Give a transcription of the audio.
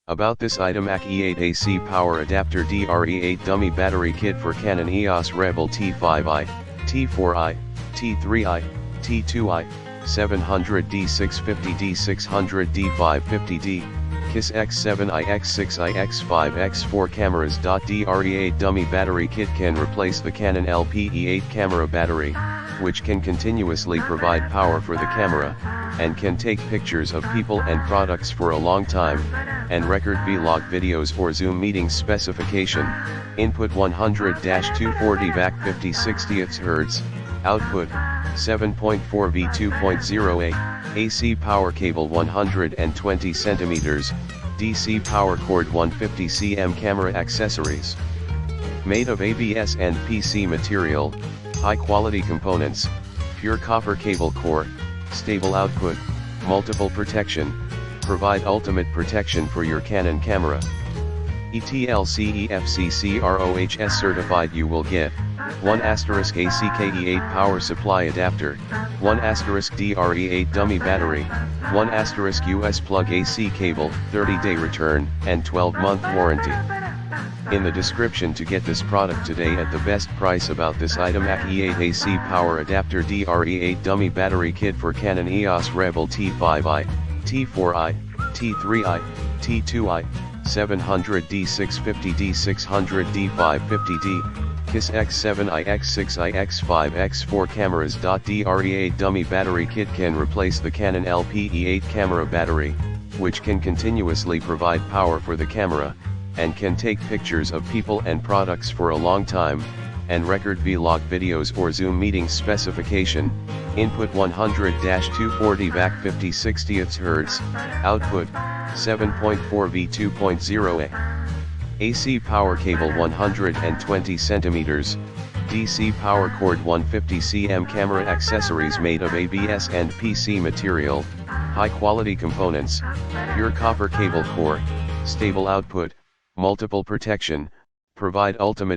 About this item: ACK-E8 AC Power Adapter DR-E8 Dummy Battery Kit for Canon EOS Rebel T5i, T4i, T3i, T2i, 700D 650D 600D 550D, KISS X7i X6i X5 X4 cameras. DR-E8 Dummy Battery Kit can replace the Canon LP-E8 camera battery, which can continuously provide power for the camera, and can take pictures of people and products for a long time, and record vlog videos or Zoom meetings. Specification: input 100-240 VAC 50/60 Hz, output 7.4 V 2.0A, AC power cable 120 cm, DC power cord 150 cm. Camera accessories made of ABS and PC material, high quality components, pure copper cable core, stable output, multiple protection, provide ultimate protection for your Canon camera. ETLCEFCCROHS certified. You will get 1 ACK-E8 power supply adapter, 1 DR-E8 dummy battery, 1 US plug AC cable, 30-day return, and 12-month warranty. In the description to get this product today at the best price. About this item: ACK-E8 AC Power Adapter DR-E8 Dummy Battery Kit for Canon EOS Rebel T5i, T4i, T3i, T2i, 700D 650D 600D 550D, KISS X7i X6i X5 X4 cameras. DR-E8 Dummy Battery Kit can replace the Canon LP-E8 camera battery, which can continuously provide power for the camera, and can take pictures of people and products for a long time, and record vlog videos or Zoom meetings. Specification: input 100-240 VAC 50/60 Hz, output 7.4 V 2.0A, AC power cable 120 cm, DC power cord 150 cm. Camera accessories made of ABS and PC material, high quality components, pure copper cable core, stable output, multiple protection, provide ultimate